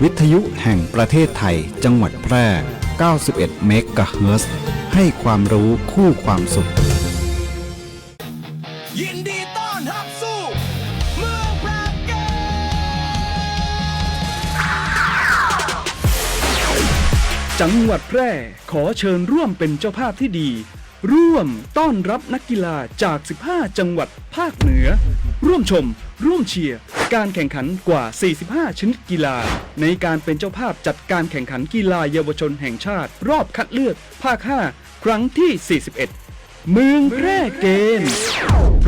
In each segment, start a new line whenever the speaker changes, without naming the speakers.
วิทยุแห่งประเทศไทยจังหวัดแพร่ 91 เมกะเฮิรตซ์ ให้ความรู้คู่ความสุข
ยินดีต้อนรับสู่เมืองแพร่เกมจังหวัดแพร่ขอเชิญร่วมเป็นเจ้าภาพที่ดีร่วมต้อนรับนักกีฬาจาก 15 จังหวัดภาคเหนือร่วมชมร่วมเชียร์การแข่งขันกว่า 45 ชนิดกีฬาในการเป็นเจ้าภาพจัดการแข่งขันกีฬาเยาวชนแห่งชาติรอบคัดเลือกภาค 5 ครั้งที่ 41 เมืองแพร่เกม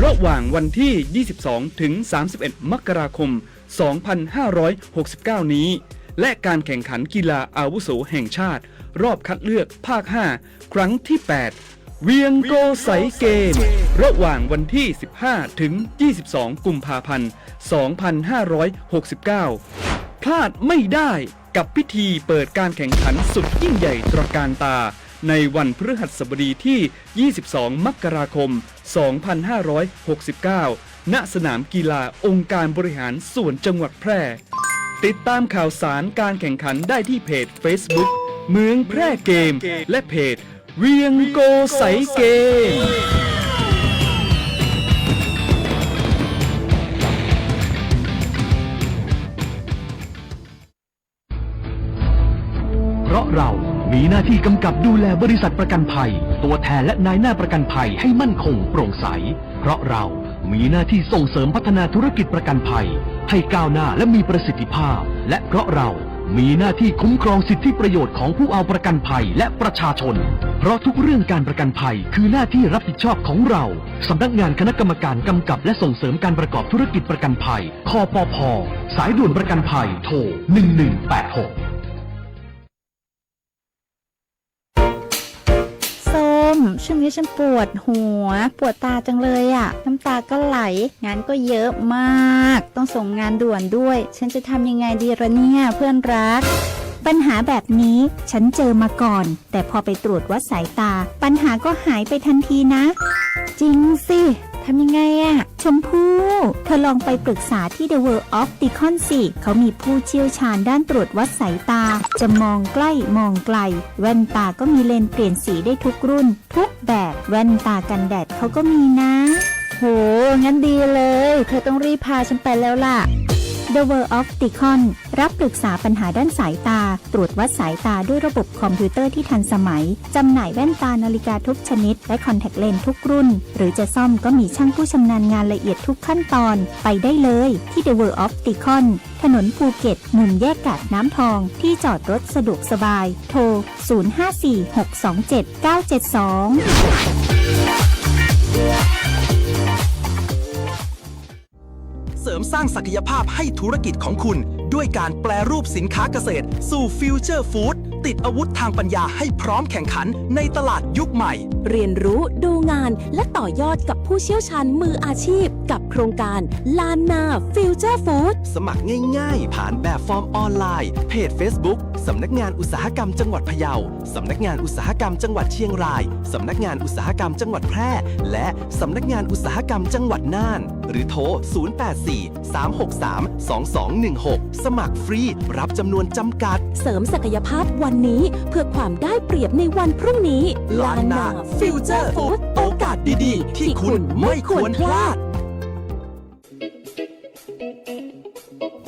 ระหว่างวันที่ 22 ถึง 31 มกราคม 2569 นี้และการแข่งขันกีฬาอาวุโสแห่งชาติรอบคัดเลือกภาค 5 ครั้งที่ 8เวียงโกไสเกมระหว่างวันที่ 15 ถึง 22 กุมภาพันธ์ 2569 พลาดไม่ได้กับพิธีเปิดการแข่งขันสุดยิ่งใหญ่ตระการตาในวันพฤหัสบดีที่ 22 มกราคม 2569 ณ สนามกีฬาองค์การบริหารส่วนจังหวัดแพร่ ติดตามข่าวสารการแข่งขันได้ที่เพจ Facebook เมืองแพร่เกมและเพจเวียงโกไสเกม
เพราะเรามีหน้าที่กำกับดูแลบริษัทประกันภัยตัวแทนและนายหน้าประกันภัยให้มั่นคงโปร่งใสเพราะเรามีหน้าที่ส่งเสริมพัฒนาธุรกิจประกันภัยให้ก้าวหน้าและมีประสิทธิภาพและเพราะเรามีหน้าที่คุ้มครองสิทธิประโยชน์ของผู้เอาประกันภัยและประชาชนเพราะทุกเรื่องการประกันภัยคือหน้าที่รับผิดชอบของเราสำนักงานคณะกรรมการกำกับและส่งเสริมการประกอบธุรกิจประกันภัยคปภ.สายด่วนประกันภัยโทร1186
ช่วงนี้ฉันปวดหัวปวดตาจังเลยอ่ะน้ำตาก็ไหลงานก็เยอะมากต้องส่งงานด่วนด้วยฉันจะทำยังไงดีล่ะเนี่ยเพื่อนรักปัญหาแบบนี้ฉันเจอมาก่อนแต่พอไปตรวจวัดสายตาปัญหาก็หายไปทันทีนะจริงสิทำยังไงอะชมพู่เธอลองไปปรึกษาที่ The World of Opticon สิเขามีผู้เชี่ยวชาญด้านตรวจวัดสายตาจะมองใกล้มองไกลแว่นตาก็มีเลนส์เปลี่ยนสีได้ทุกรุ่นทุกแบบแว่นตากันแดดเขาก็มีนะโหงั้นดีเลยเธอต้องรีบพาฉันไปแล้วล่ะThe World of Opticon รับปรึกษาปัญหาด้านสายตาตรวจวัดสายตาด้วยระบบคอมพิวเตอร์ที่ทันสมัยจำหน่ายแว่นตานาฬิกาทุกชนิดและคอนแทคเลนส์ทุกรุ่นหรือจะซ่อมก็มีช่างผู้ชำนาญงานละเอียดทุกขั้นตอนไปได้เลยที่ The World of Opticon ถนนภูเก็ตมุมแยกกาดน้ำทองที่จอดรถสะดวกสบายโทร 0546279772
เสริมสร้างศักยภาพให้ธุรกิจของคุณด้วยการแปรรูปสินค้าเกษตรสู่ฟิวเจอร์ฟู้ดติดอาวุธทางปัญญาให้พร้อมแข่งขันในตลาดยุคใหม่
เรียนรู้ดูงานและต่อยอดกับผู้เชี่ยวชาญมืออาชีพกับโครงการลานนาฟิวเจอร์ฟู้ด
สมัครง่ายๆผ่านแบบฟอร์มออนไลน์เพจ Facebook สำนักงานอุตสาหกรรมจังหวัดพะเยาสำนักงานอุตสาหกรรมจังหวัดเชียงรายสำนักงานอุตสาหกรรมจังหวัดแพร่และสำนักงานอุตสาหกรรมจังหวัดน่านหรือโทร 0843632216 สมัครฟรีรับจำนวนจำกัด
เสริมศักยภาพวันนี้เพื่อความได้เปรียบในวันพรุ่งนี้
ลานนาฟิวเจอร์ฟู้ดโอกาสดีๆที่คุณไม่ควรพลาด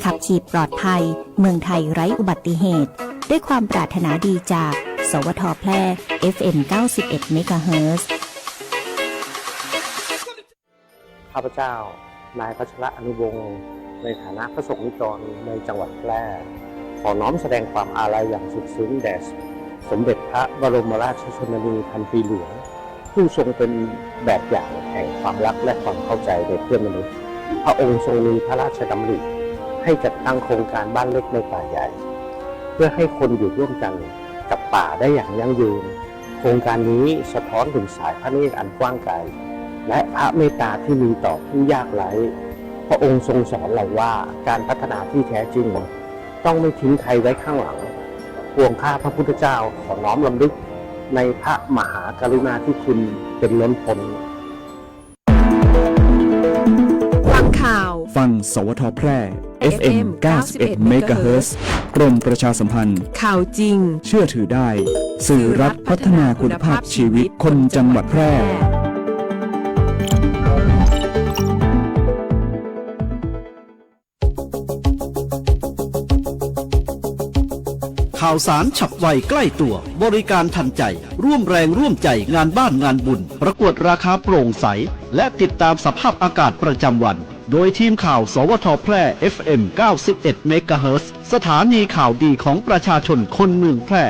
ขับขี่ปลอดภัยเมืองไทยไร้อุบัติเหตุด้วยความปรารถนาดีจากสวท.แพร่ FM 91 เมกะเฮิรตซ์
ข้าพเจ้านายพัชระอนุวงศ์ในฐานะพระสงฆ์นิกรในจังหวัดแพร่ขอน้อมแสดงความอาลัยอย่างสุดซึ้งแด่สมเด็จพระบรมราชชนนีพันปีหลวงผู้ทรงเป็นแบบอย่างแห่งความรักและความเข้าใจในเพื่อนมนุษย์พระองค์ทรงมีพระราชดำริให้จัดตั้งโครงการบ้านเล็กในป่าใหญ่เพื่อให้คนอยู่ร่วมกันกับป่าได้อย่างยั่งยืนโครงการนี้สะท้อนถึงสายพระเนตรอันกว้างไกลและพระเมตตาที่มีต่อผู้ยากไร้พระองค์ทรงสอนเราว่าการพัฒนาที่แท้จริงต้องไม่ทิ้งใครไว้ข้างหลังพวงข้าพระพุทธเจ้าขอน้อมรำลึกในพระมหากรุณาธิคุณเป็นล้นพ้น
ฟังข่าว
ฟังสวทแพร่ FM 91 MHz กรมประชาสัมพันธ์
ข่าวจริง
เชื่อถือได้ สื่อรัฐพัฒนาคุณภาพชีวิตคนจังหวัดแพร่
ข่าวสารฉับไวใกล้ตัวบริการทันใจร่วมแรงร่วมใจงานบ้านงานบุญประกวดราคาโปร่งใสและติดตามสภาพอากาศประจำวันโดยทีมข่าวสวทแพร่ FM 91 MHz สถานีข่าวดีของประชาชนคนเมืองแพร่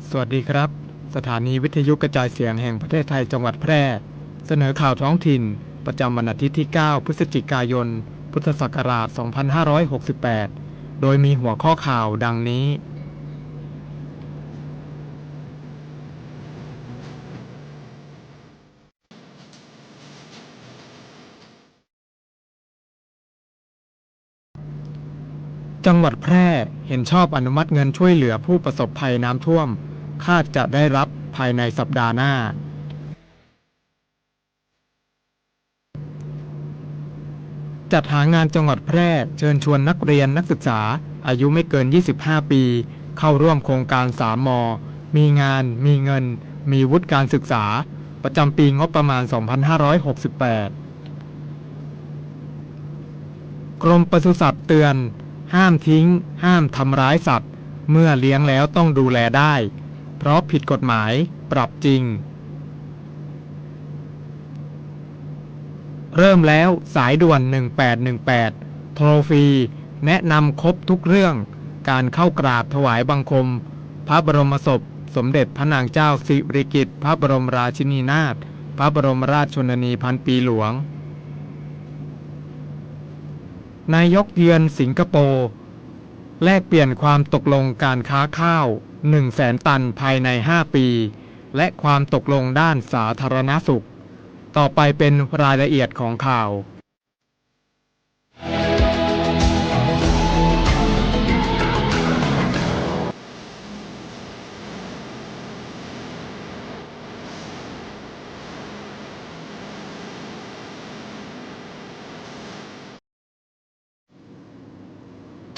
สวัสดีครับสถานีวิทยุกระจายเสียงแห่งประเทศไทยจังหวัดแพร่เสนอข่าวท้องถิ่นประจำวันอาทิตย์ที่ 9 พฤศจิกายน พุทธศักราช 2568 โดยมีหัวข้อข่าวดังนี้จังหวัดแพร่เห็นชอบอนุมัติเงินช่วยเหลือผู้ประสบภัยน้ำท่วมคาดจะได้รับภายในสัปดาห์หน้าจัดหางานจังหวัดแพร่เชิญชวนนักเรียนนักศึกษาอายุไม่เกิน 25 ปีเข้าร่วมโครงการ3 ม.มีงานมีเงินมีวุฒิการศึกษาประจำปีงบประมาณ 2568 กรมปศุสัตว์เตือนห้ามทิ้งห้ามทำร้ายสัตว์เมื่อเลี้ยงแล้วต้องดูแลได้เพราะผิดกฎหมายปรับจริงเริ่มแล้วสายด่วน1818โทรฟรีแนะนำครบทุกเรื่องการเข้ากราบถวายบังคมพระบรมศพสมเด็จพระนางเจ้าสิริกิติ์พระบรมราชินีนาถพระบรมราชชนนีพันปีหลวงนายกเยือนสิงคโปร์แลกเปลี่ยนความตกลงการค้าข้าว 100,000 ตันภายใน 5 ปีและความตกลงด้านสาธารณสุขต่อไปเป็นรายละเอียดของข่าว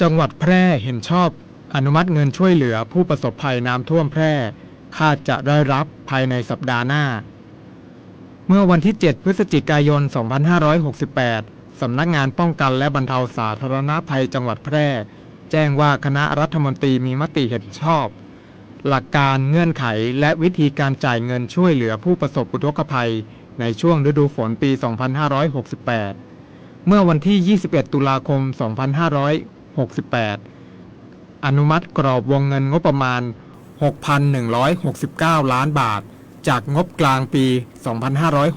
จังหวัดแพร่เห็นชอบอนุมัติเงินช่วยเหลือผู้ประสบภัยน้ำท่วมแพร่คาดจะได้รับภายในสัปดาห์หน้าเมื่อวันที่ 7 พฤศจิกายน 2568 สำนักงานป้องกันและบรรเทาสาธารณภัยจังหวัดแพร่แจ้งว่าคณะรัฐมนตรีมีมติเห็นชอบหลักการเงื่อนไขและวิธีการจ่ายเงินช่วยเหลือผู้ประสบอุทกภัยในช่วงฤดูฝนปี 2568 เมื่อวันที่ 21 ตุลาคม 2568 อนุมัติกรอบวงเงินงบประมาณ 6,169 ล้านบาทจากงบกลางปี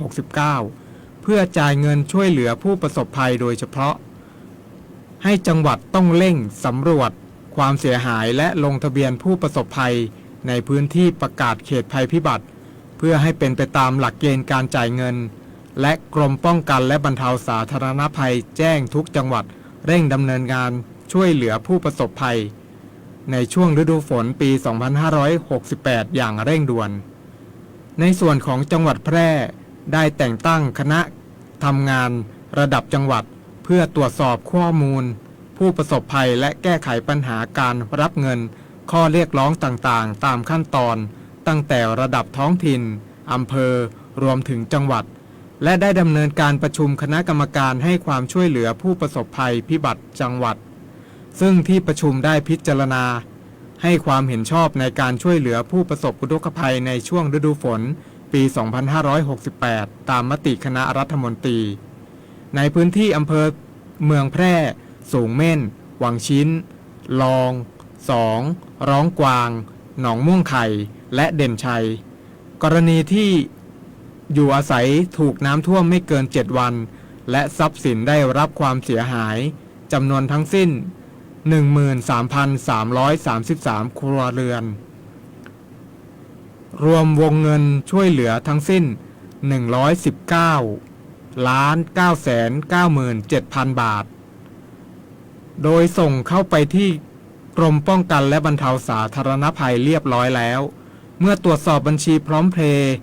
2569 เพื่อจ่ายเงินช่วยเหลือผู้ประสบภัยโดยเฉพาะให้จังหวัดต้องเร่งสำรวจความเสียหายและลงทะเบียนผู้ประสบภัยในพื้นที่ประกาศเขตภัยพิบัติเพื่อให้เป็นไปตามหลักเกณฑ์การจ่ายเงินและกรมป้องกันและบรรเทาสาธารณภัยแจ้งทุกจังหวัดเร่งดำเนินงานช่วยเหลือผู้ประสบภัยในช่วงฤดูฝนปี 2568 อย่างเร่งด่วนในส่วนของจังหวัดแพร่ได้แต่งตั้งคณะทำงานระดับจังหวัดเพื่อตรวจสอบข้อมูลผู้ประสบภัยและแก้ไขปัญหาการรับเงินข้อเรียกร้องต่างๆตามขั้นตอนตั้งแต่ระดับท้องถิ่นอำเภอรวมถึงจังหวัดและได้ดำเนินการประชุมคณะกรรมการให้ความช่วยเหลือผู้ประสบภัยพิบัติจังหวัดซึ่งที่ประชุมได้พิจารณาให้ความเห็นชอบในการช่วยเหลือผู้ประสบอุทกภัยในช่วงฤดูฝนปี 2568 ตามมติคณะรัฐมนตรีในพื้นที่อำเภอเมืองแพร่สูงเม่นวังชิ้นลอง2ร้องกวางหนองม่วงไข่และเด่นชัยกรณีที่อยู่อาศัยถูกน้ำท่วมไม่เกิน7 วันและทรัพย์สินได้รับความเสียหายจำนวนทั้งสิ้น 13,333 ครัวเรือนรวมวงเงินช่วยเหลือทั้งสิ้น 119,997,000 บาทโดยส่งเข้าไปที่ กรมป้องกันและบรรเทาสาธารณภัยเรียบร้อยแล้ว เมื่อตรวจสอบบัญชีพร้อมเพย์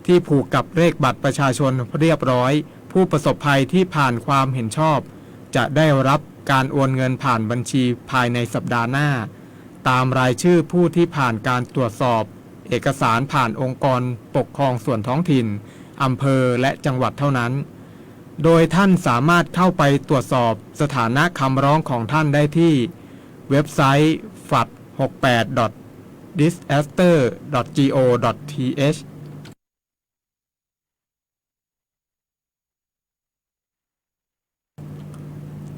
ที่ผูกกับเลขบัตรประชาชนเรียบร้อยผู้ประสบภัยที่ผ่านความเห็นชอบจะได้รับการโอนเงินผ่านบัญชีภายในสัปดาห์หน้าตามรายชื่อผู้ที่ผ่านการตรวจสอบเอกสารผ่านองค์กรปกครองส่วนท้องถิ่นอำเภอและจังหวัดเท่านั้นโดยท่านสามารถเข้าไปตรวจสอบสถานะคำร้องของท่านได้ที่เว็บไซต์ fat68.disaster.go.th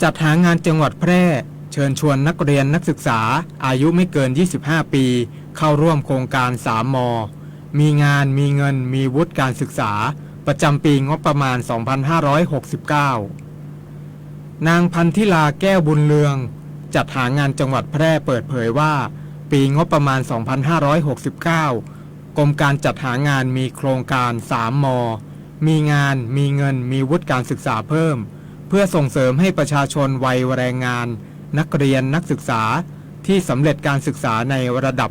จัดหางานจังหวัดแพร่เชิญชวนนักเรียนนักศึกษาอายุไม่เกิน 25 ปีเข้าร่วมโครงการ3 ม.มีงานมีเงินมีวุฒิการศึกษาประจำปีงบประมาณ 2569 นางพันธิลาแก้วบุญเรืองจัดหางานจังหวัดแพร่เปิดเผยว่าปีงบประมาณ 2569 กรมการจัดหางานมีโครงการ3 ม.มีงานมีเงินมีวุฒิการศึกษาเพิ่มเพื่อส่งเสริมให้ประชาชนวัยแรงงานนักเรียนนักศึกษาที่สำเร็จการศึกษาในระดับ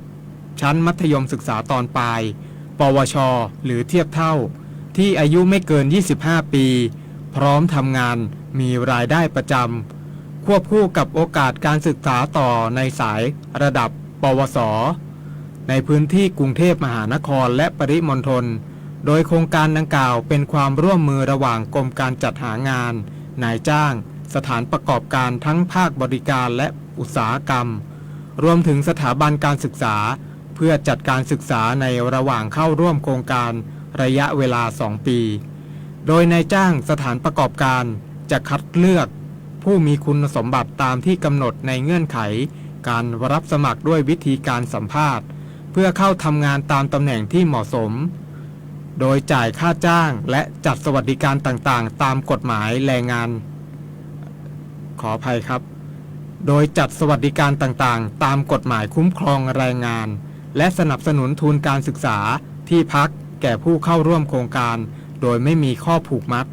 ชั้นมัธยมศึกษาตอนปลายปวชหรือเทียบเท่าที่อายุไม่เกิน 25 ปีพร้อมทำงานมีรายได้ประจำควบคู่กับโอกาสการศึกษาต่อในสายระดับปวสในพื้นที่กรุงเทพมหานครและปริมณฑลโดยโครงการดังกล่าวเป็นความร่วมมือระหว่างกรมการจัดหางานนายจ้างสถานประกอบการทั้งภาคบริการและอุตสาหกรรมรวมถึงสถาบันการศึกษาเพื่อจัดการศึกษาในระหว่างเข้าร่วมโครงการระยะเวลา 2 ปีโดยนายจ้างสถานประกอบการจะคัดเลือกผู้มีคุณสมบัติตามที่กำหนดในเงื่อนไขการรับสมัครด้วยวิธีการสัมภาษณ์เพื่อเข้าทำงานตามตำแหน่งที่เหมาะสมโดยจ่ายค่าจ้างและจัดสวัสดิการต่างๆตามกฎหมายแรงงานขออภัยครับโดยจัดสวัสดิการต่างๆตามกฎหมายคุ้มครองแรงงานและสนับสนุนทุนการศึกษาที่พักแก่ผู้เข้าร่วมโครงการโดยไม่มีข้อผูกมัด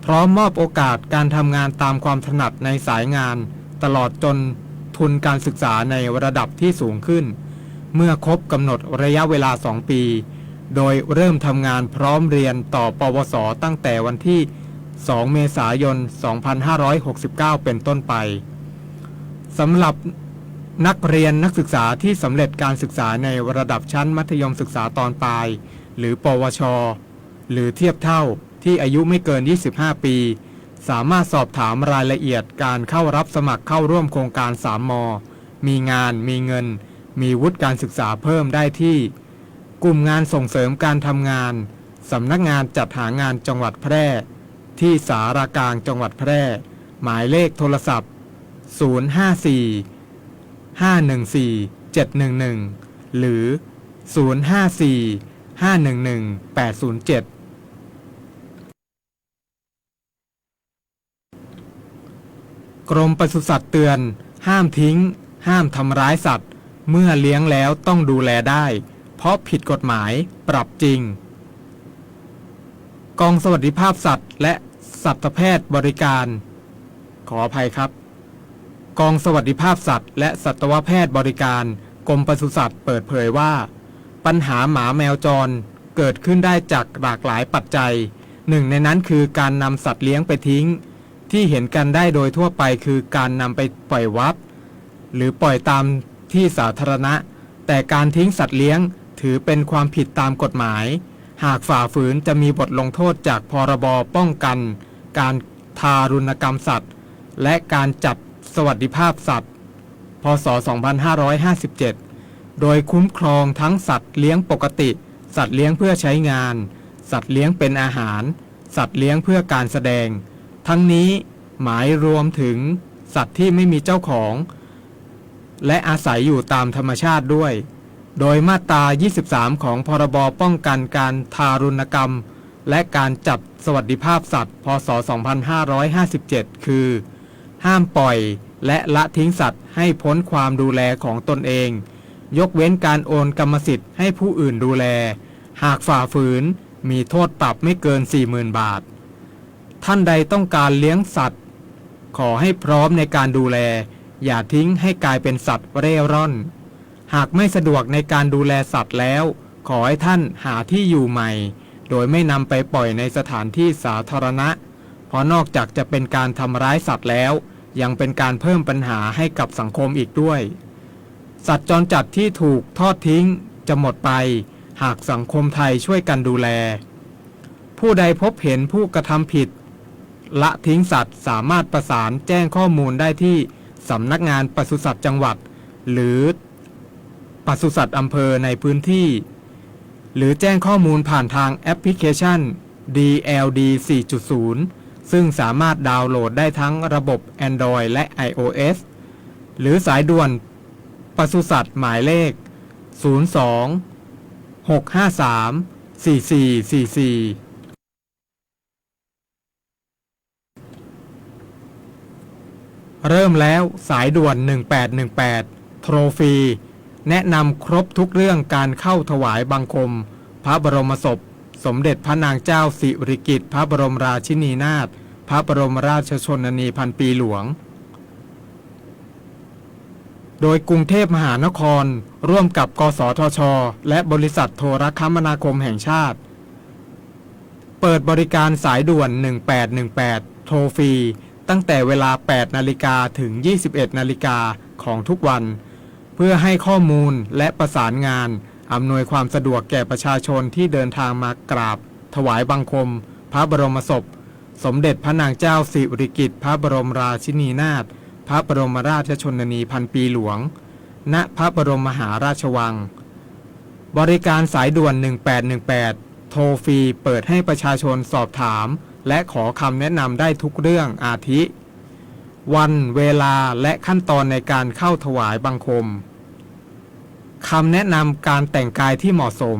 พร้อมมอบโอกาสการทำงานตามความถนัดในสายงานตลอดจนทุนการศึกษาในระดับที่สูงขึ้นเมื่อครบกำหนดระยะเวลา 2 ปีโดยเริ่มทำงานพร้อมเรียนต่อปวสตั้งแต่วันที่ 2 เมษายน 2569 เป็นต้นไปสำหรับนักเรียนนักศึกษาที่สำเร็จการศึกษาในระดับชั้นมัธยมศึกษาตอนปลายหรือปวชหรือเทียบเท่าที่อายุไม่เกิน 25 ปีสามารถสอบถามรายละเอียดการเข้ารับสมัครเข้าร่วมโครงการ3 ม.มีงานมีเงินมีวุฒิการศึกษาเพิ่มได้ที่กลุ่มงานส่งเสริมการทำงานสำนักงานจัดหางานจังหวัดแพร่ที่สารากลางจังหวัดแพร่หมายเลขโทรศัพท์ 054-514-711 หรือ 054-511-807 กรมปศุสัตว์เตือนห้ามทิ้งห้ามทำร้ายสัตว์เมื่อเลี้ยงแล้วต้องดูแลได้เพราะผิดกฎหมายปรับจริงกองสวัสดิภาพสัตว์และสัตวแพทย์บริการขออภัยครับกองสวัสดิภาพสัตว์และสัตวแพทย์บริการกรมปศุสัตว์เปิดเผยว่าปัญหาหมาแมวจรเกิดขึ้นได้จากหลากหลายปัจจัยหนึ่งในนั้นคือการนำสัตว์เลี้ยงไปทิ้งที่เห็นกันได้โดยทั่วไปคือการนำไปปล่อยวัดหรือปล่อยตามที่สาธารณะแต่การทิ้งสัตว์เลี้ยงถือเป็นความผิดตามกฎหมายหากฝ่าฝืนจะมีบทลงโทษจากพรบป้องกันการทารุณกรรมสัตว์และการจัดสวัสดิภาพสัตว์พ.ศ. 2557 โดยคุ้มครองทั้งสัตว์เลี้ยงปกติสัตว์เลี้ยงเพื่อใช้งานสัตว์เลี้ยงเป็นอาหารสัตว์เลี้ยงเพื่อการแสดงทั้งนี้หมายรวมถึงสัตว์ที่ไม่มีเจ้าของและอาศัยอยู่ตามธรรมชาติด้วยโดยมาตรา 23 ของพรบป้องกันการทารุณกรรมและการจัดสวัสดิภาพสัตว์พ.ศ. 2557 คือห้ามปล่อยและละทิ้งสัตว์ให้พ้นความดูแลของตนเองยกเว้นการโอนกรรมสิทธิ์ให้ผู้อื่นดูแลหากฝ่าฝืนมีโทษปรับไม่เกิน 40,000 บาทท่านใดต้องการเลี้ยงสัตว์ขอให้พร้อมในการดูแล อย่าทิ้งให้กลายเป็นสัตว์เร่ร่อน หากไม่สะดวกในการดูแลสัตว์แล้ว ขอให้ท่านหาที่อยู่ใหม่ โดยไม่นำไปปล่อยในสถานที่สาธารณะ เพราะนอกจากจะเป็นการทำร้ายสัตว์แล้ว ยังเป็นการเพิ่มปัญหาให้กับสังคมอีกด้วย สัตว์จรจัดที่ถูกทอดทิ้งจะหมดไป หากสังคมไทยช่วยกันดูแล ผู้ใดพบเห็นผู้กระทำผิดละทิ้งสัตว์สามารถประสานแจ้งข้อมูลได้ที่สำนักงานปศุสัตว์จังหวัด หรือปศุสัตว์อำเภอในพื้นที่ หรือแจ้งข้อมูลผ่านทางแอปพลิเคชัน DLD 4.0 ซึ่งสามารถดาวน์โหลดได้ทั้งระบบ Android และ iOS หรือสายด่วนปศุสัตว์หมายเลข 02 653 4444เริ่มแล้วสายด่วน 1818 โทรฟรี แนะนำครบทุกเรื่องการเข้าถวายบังคม พระบรมศพ สมเด็จพระนางเจ้าสิริกิติ์พระบรมราชินีนาถพระบรมราชชนนีพันปีหลวง โดยกรุงเทพมหานครร่วมกับกสทช.และบริษัทโทรคมนาคมแห่งชาติ เปิดบริการสายด่วน 1818 โทรฟรีตั้งแต่เวลา 8 นาฬิกาถึง 21 นาฬิกาของทุกวัน เพื่อให้ข้อมูลและประสานงานอำนวยความสะดวกแก่ประชาชนที่เดินทางมากราบถวายบังคม พระบรมศพ สมเด็จพระนางเจ้าสิริกิติ์พระบรมราชินีนาถพระบรมราชชนนีพันปีหลวง ณ พระบรมมหาราชวัง บริการสายด่วน 1818 โทรฟรีเปิดให้ประชาชนสอบถามและขอคำแนะนำได้ทุกเรื่องอาทิ วันเวลาและขั้นตอนในการเข้าถวายบังคม คำแนะนำการแต่งกายที่เหมาะสม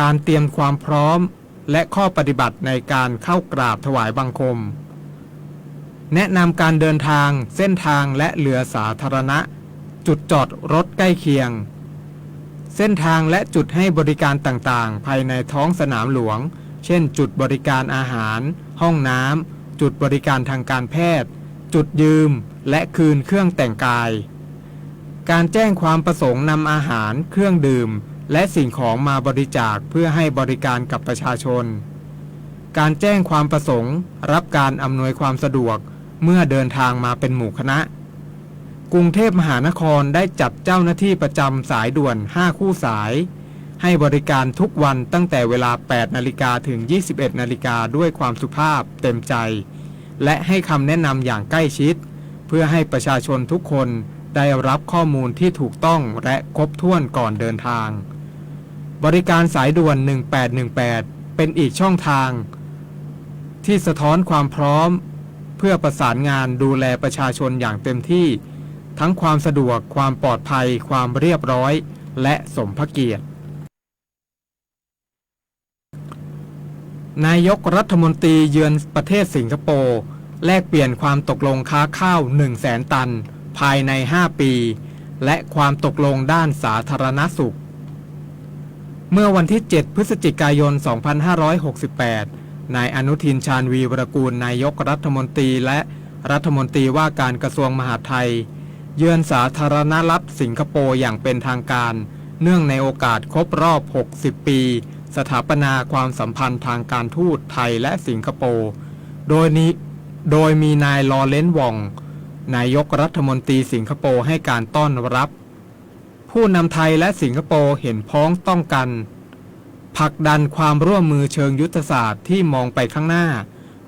การเตรียมความพร้อมและข้อปฏิบัติในการเข้ากราบถวายบังคม แนะนำการเดินทางเส้นทางและเรือสาธารณะ จุดจอดรถใกล้เคียง เส้นทางและจุดให้บริการต่างๆภายในท้องสนามหลวงเช่นจุดบริการอาหารห้องน้ำจุดบริการทางการแพทย์จุดยืมและคืนเครื่องแต่งกายการแจ้งความประสงค์นำอาหารเครื่องดื่มและสิ่งของมาบริจาคเพื่อให้บริการกับประชาชนการแจ้งความประสงค์รับการอำนวยความสะดวกเมื่อเดินทางมาเป็นหมู่คณะกรุงเทพมหานครได้จัดเจ้าหน้าที่ประจำสายด่วน5คู่สายให้บริการทุกวันตั้งแต่เวลา 8 นาฬิกาถึง 21 นาฬิกาด้วยความสุภาพเต็มใจและให้คำแนะนำอย่างใกล้ชิดเพื่อให้ประชาชนทุกคนได้รับข้อมูลที่ถูกต้องและครบถ้วนก่อนเดินทางบริการสายด่วน 1818 เป็นอีกช่องทางที่สะท้อนความพร้อมเพื่อประสานงานดูแลประชาชนอย่างเต็มที่ทั้งความสะดวกความปลอดภัยความเรียบร้อยและสมพระเกียรตินายกรัฐมนตรีเยือนประเทศสิงคโปร์แลกเปลี่ยนความตกลงค้าข้าว 100,000 ตันภายใน 5 ปีและความตกลงด้านสาธารณสุขเมื่อวันที่ 7 พฤศจิกายน 2568 นายอนุทินชาญวีวรกูลนายกรัฐมนตรีและรัฐมนตรีว่าการกระทรวงมหาดไทยเยือนสาธารณรัฐสิงคโปร์อย่างเป็นทางการเนื่องในโอกาสครบรอบ 60 ปีสถาปนาความสัมพันธ์ทางการทูตไทยและสิงคโปร์โดยมีนายลอเรนซ์ วองนายกรัฐมนตรีสิงคโปร์ให้การต้อนรับผู้นำไทยและสิงคโปร์เห็นพ้องต้องกันผลักดันความร่วมมือเชิงยุทธศาสตร์ที่มองไปข้างหน้า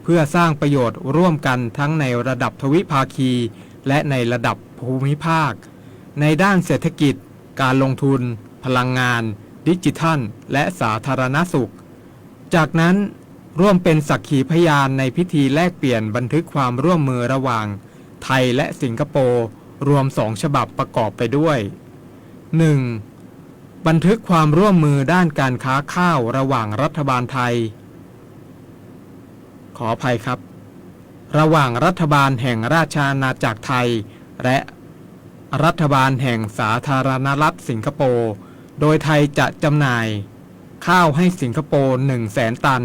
เพื่อสร้างประโยชน์ร่วมกันทั้งในระดับทวิภาคีและในระดับภูมิภาคในด้านเศรษฐกิจการลงทุนพลังงานดิจิทัลและสาธารณสุขจากนั้นร่วมเป็นสักขีพยานในพิธีแลกเปลี่ยนบันทึกความร่วมมือระหว่างไทยและสิงคโปร์รวม2 ฉบับประกอบไปด้วย 1. บันทึกความร่วมมือด้านการค้าข้าวระหว่างรัฐบาลไทยขออภัยครับระหว่างรัฐบาลแห่งราชอาณาจักรไทยและรัฐบาลแห่งสาธารณรัฐสิงคโปร์โดยไทยจะจำหน่ายข้าวให้สิงคโปร์ 100,000 ตัน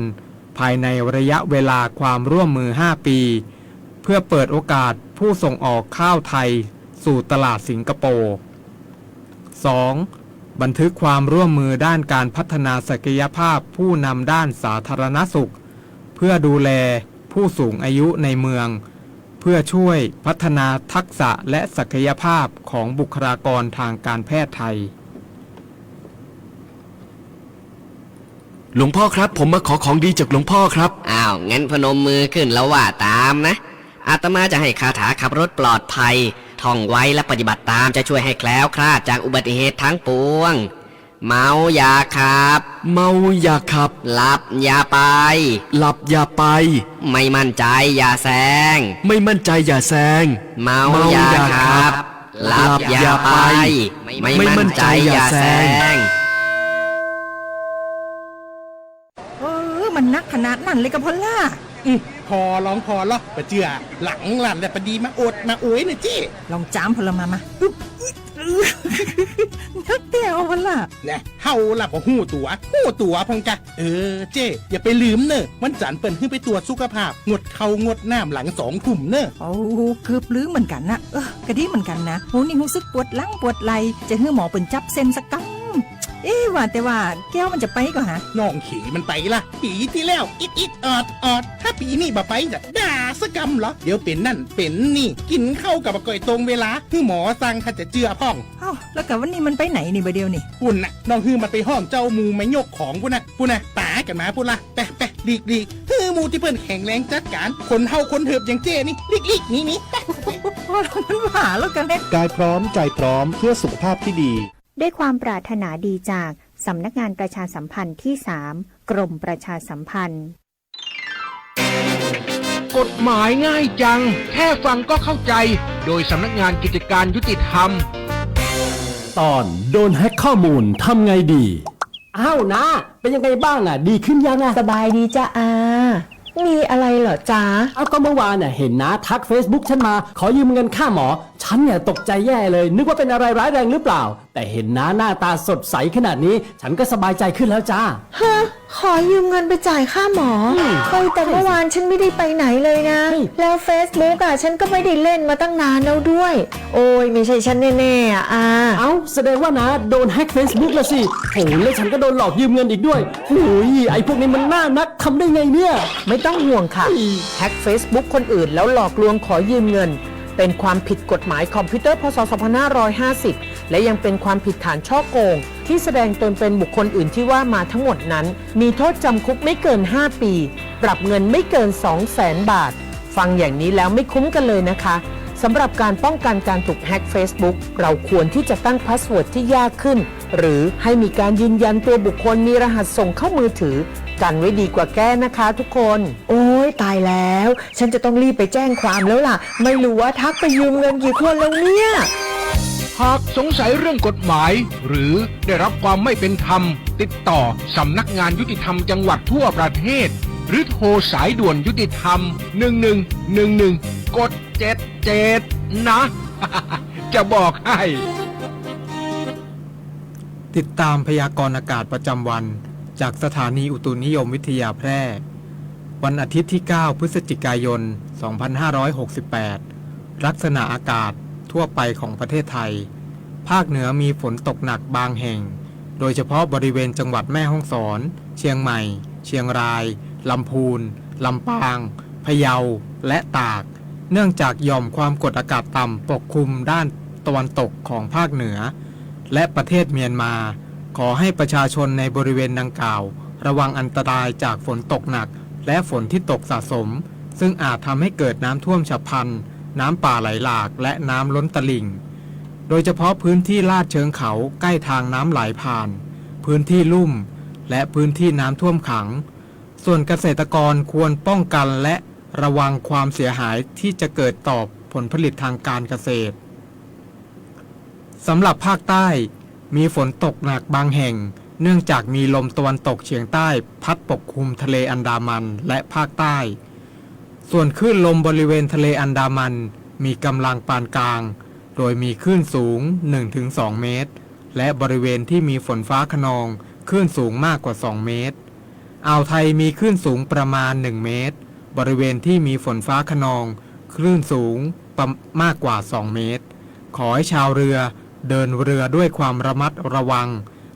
ภายในระยะเวลาความร่วมมือ 5 ปีเพื่อเปิดโอกาส ผู้ส่งออกข้าวไทยสู่ตลาดสิงคโปร์ 2. บันทึกความร่วมมือด้านการพัฒนาศักยภาพผู้นำด้านสาธารณสุขเพื่อดูแลผู้สูงอายุในเมืองเพื่อช่วยพัฒนาทักษะและศักยภาพของบุคลากรทางการแพทย์ไทย
หลวงพ่อครับผมมาขอของดีจากหลวงพ่อครับ
อ้าวงั้นพนมมือขึ้นแล้วว่าตามนะอาตมาจะให้คาถาขับรถปลอดภัยท่องไว้และปฏิบัติตามจะช่วยให้แคล้วคลาดจากอุบัติเหตุทั้งปวงเมาอย่าขับ
เมาอย่าขับ
หลับอย่าไป
หลับอย่าไป
ไม่มั่นใจอย่าแซง
ไม่มั่นใจอย่าแซง
เมาอย่าขับหลับอย่าไปไม่มั่นใจอย่าแซง
มันนักขนาดนั้นเลยกับพ่อล่ะ
พอร้องพอล้อปะเจือหลังหลันแต่ปะดีมาอดมาโอยนะจี้
ลองจามพลมานักเตี้ยวพ่อล่ะ
เนี่ยเฮาล่ะพอหู้ตัวพงกะเจ้อย่าไปลืมเนอะวันจันทร์เปิ่นขึ้นไปตรวจสุขภาพงดเขางดน้ำหลัง2 ทุ่มเนอะ
โอ้เกือบลืมเหมือนกันนะกระดิ่เหมือนกันนะหูนี่รู้สึกปวดหลังปวดไหล่จะให้หมอเปิ่นจับเส้นสักกำว่าแต่ว่าแก้วมันจะไปก่อนฮะ
น้องขี่มันไปละปีที่แล้วอิดออดถ้าปีนี้บ่ไปจะด่าสกำเหรอเดี๋ยวเป็นนั่นเป็นนี่กินเข้ากับก่อยตรงเวลาคือหมอสั่งถ้าจะเจือพ่อง
แล้วกับวันนี้มันไปไหนนี่บ่เดียวนี่
ปุ่นน่ะน้องฮือมันไปห้องเจ้ามูไม่ยกของปุ่นน่ะป๋ากันมาปุ่นละแปะลีกฮือมูที่เพิ่นแข็งแรงจัดการคนเฮาคนเถิบอย่างเจ้นี่ลีกนี่
มันหาแล้วกัน
กายพร้อมใจพร้อมเพื่อสุขภาพที่ดี
ด้วยความปรารถนาดีจากสำนักงานประชาสัมพันธ์ที่ 3 กรมประชาสัมพันธ์
กฎหมายง่ายจังแค่ฟังก็เข้าใจโดยสำนักงานกิจการยุติธรรม
ตอนโดนแฮ็กข้อมูลทำไงดีอ้าวนะเป็นยังไงบ้างอ่ะดีขึ้นยังอ่ะ
สบายดีจ้ามีอะไรเหรอจ๊ะ
เอาก็เมื่อวานน่ะเห็นนะทัก Facebook ฉันมาขอยืมเงินค่าหมอฉันเนี่ยตกใจแย่เลยนึกว่าเป็นอะไรร้ายแรงหรือเปล่าแต่เห็นนะหน้าตาสดใสขนาดนี้ฉันก็สบายใจขึ้นแล้วจ้า
ฮะขอยืมเงินไปจ่ายค่าหมอแต่เมื่อวานฉันไม่ได้ไปไหนเลยนะแล้ว Facebook ฉันก็ไม่ได้เล่นมาตั้งนานแล้วด้วยโอ้ยไม่ใช่ฉันแน่ๆ
เอ้าแสดงว่านะโดนแฮ็ก Facebook ละสิโหแล้วฉันก็โดนหลอกยืมเงินอีกด้วยโอ้ยไอ้พวกนี้มันน่านักทำได้ไงเนี่ย
ไม่ต้องห่วงค่ะแฮ็ก Facebook คนอื่นแล้วหลอกลวงขอยืมเงินเป็นความผิดกฎหมายคอมพิวเตอร์พ.ศ. 2550และยังเป็นความผิดฐานฉ้อโกงที่แสดงตนเป็นบุคคลอื่นที่ว่ามาทั้งหมดนั้นมีโทษจำคุกไม่เกิน5 ปีปรับเงินไม่เกิน 200,000 บาทฟังอย่างนี้แล้วไม่คุ้มกันเลยนะคะสำหรับการป้องกันการถูกแฮ็ก Facebook เราควรที่จะตั้งพาสเวิร์ดที่ยากขึ้นหรือให้มีการยืนยันตัวบุคคลมีรหัสส่งเข้ามือถือกันไว้ดีกว่าแก้นะคะทุกคนโอ้ยตายแล้วฉันจะต้องรีบไปแจ้งความแล้วล่ะไม่รู้ว่าทักไปยืมเงินกี่คนแล้วเนี่ย
หากสงสัยเรื่องกฎหมายหรือได้รับความไม่เป็นธรรมติดต่อสำนักงานยุติธรรมจังหวัดทั่วประเทศหรือโทรสายด่วนยุติธรรม1111กด77นะจะบอกให้
ติดตามพยากรณ์อากาศประจำวันจากสถานีอุตุนิยมวิทยาแพร่วันอาทิตย์ที่ 9 พฤศจิกายน 2568 ลักษณะอากาศทั่วไปของประเทศไทยภาคเหนือมีฝนตกหนักบางแห่งโดยเฉพาะบริเวณจังหวัดแม่ฮ่องสอนเชียงใหม่เชียงรายลำพูนลำปางพะเยาและตากเนื่องจากหย่อมความกดอากาศต่ำปกคลุมด้านตะวันตกของภาคเหนือและประเทศเมียนมาขอให้ประชาชนในบริเวณดังกล่าวระวังอันตรายจากฝนตกหนักและฝนที่ตกสะสมซึ่งอาจทำให้เกิดน้ำท่วมฉับพลันน้ำป่าไหลหลากและน้ำล้นตลิ่งโดยเฉพาะพื้นที่ลาดเชิงเขาใกล้ทางน้ำไหลผ่านพื้นที่ลุ่มและพื้นที่น้ำท่วมขังส่วนเกษตรกรควรป้องกันและระวังความเสียหายที่จะเกิดต่อผลผลิตทางการเกษตรสำหรับภาคใต้มีฝนตกหนักบางแห่งเนื่องจากมีลมตะวันตกเฉียงใต้พัดปกคลุมทะเลอันดามันและภาคใต้ส่วนคลื่นลมบริเวณทะเลอันดามันมีกำลังปานกลางโดยมีคลื่นสูง 1-2 เมตรและบริเวณที่มีฝนฟ้าคะนองคลื่นสูงมากกว่า2 เมตรอ่าวไทยมีคลื่นสูงประมาณ1 เมตรบริเวณที่มีฝนฟ้าคะนองคลื่นสูง มากกว่า2 เมตรขอให้ชาวเรือเดินเรือด้วยความระมัดระวัง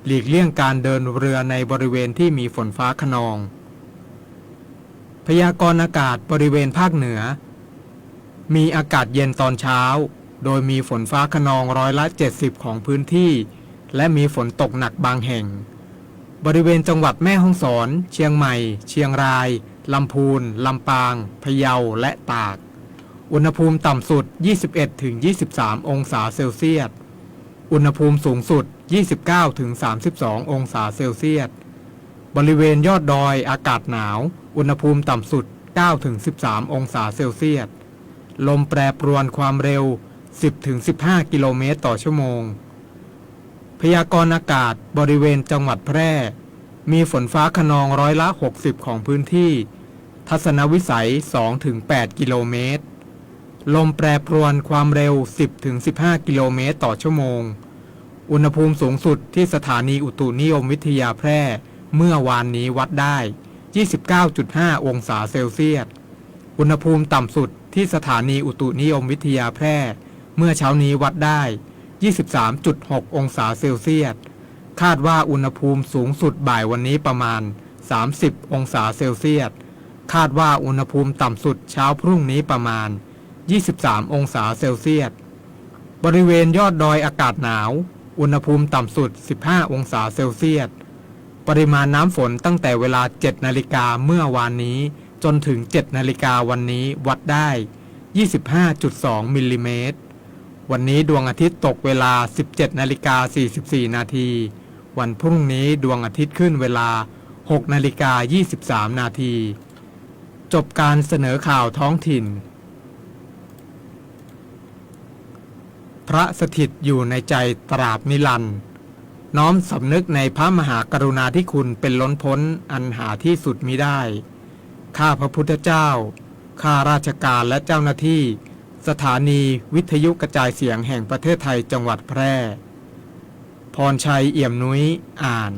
หลีกเลี่ยงการเดินเรือในบริเวณที่มีฝนฟ้าคะนองพยากรณ์อากาศบริเวณภาคเหนือมีอากาศเย็นตอนเช้าโดยมีฝนฟ้าคะนอง70%ของพื้นที่และมีฝนตกหนักบางแห่งบริเวณจังหวัดแม่ฮ่องสอนเชียงใหม่เชียงรายลำพูนลำปางพะเยาและตากอุณหภูมิต่ำสุด 21-23 องศาเซลเซียสอุณหภูมิสูงสุด 29-32 องศาเซลเซียสบริเวณยอดดอยอากาศหนาวอุณหภูมิต่ำสุด 9-13 องศาเซลเซียสลมแปรปรวนความเร็ว 10-15 กิโลเมตรต่อชั่วโมงพยากรณ์อากาศบริเวณจังหวัดแพร่มีฝนฟ้าคะนอง60%ของพื้นที่ทัศนวิสัย 2-8 กิโลเมตรลมแปรปรวนความเร็ว 10-15 กิโลเมตรต่อชั่วโมงอุณหภูมิสูงสุดที่สถานีอุตุนิยมวิทยาแพร่เมื่อวานนี้วัดได้ 29.5 องศาเซลเซียสอุณหภูมิต่ำสุดที่สถานีอุตุนิยมวิทยาแพร่เมื่อเช้านี้วัดได้ 23.6 องศาเซลเซียสคาดว่าอุณหภูมิสูงสุดบ่ายวันนี้ประมาณ 30 องศาเซลเซียสคาดว่าอุณหภูมิต่ำสุดเช้าพรุ่งนี้ประมาณ 23 องศาเซลเซียสบริเวณยอดดอยอากาศหนาวอุณหภูมิต่ำสุด 15 องศาเซลเซียสปริมาณน้ำฝนตั้งแต่เวลา 7 นาฬิกาเมื่อวานนี้จนถึง 7 นาฬิกาวันนี้วัดได้ 25.2 มิลลิเมตรวันนี้ดวงอาทิตย์ตกเวลา 17 นาฬิกา 44 นาทีวันพรุ่งนี้ดวงอาทิตย์ขึ้นเวลา 6 นาฬิกา 23 นาทีจบการเสนอข่าวท้องถิ่นพระสถิตอยู่ในใจตราบนิรันดร์น้อมสำนึกในพระมหากรุณาธิคุณเป็นล้นพ้นอันหาที่สุดมิได้ข้าพระพุทธเจ้าข้าราชการและเจ้าหน้าที่สถานีวิทยุกระจายเสียงแห่งประเทศไทยจังหวัดแพร่พรชัยเอี่ยมนุ้ยอ่าน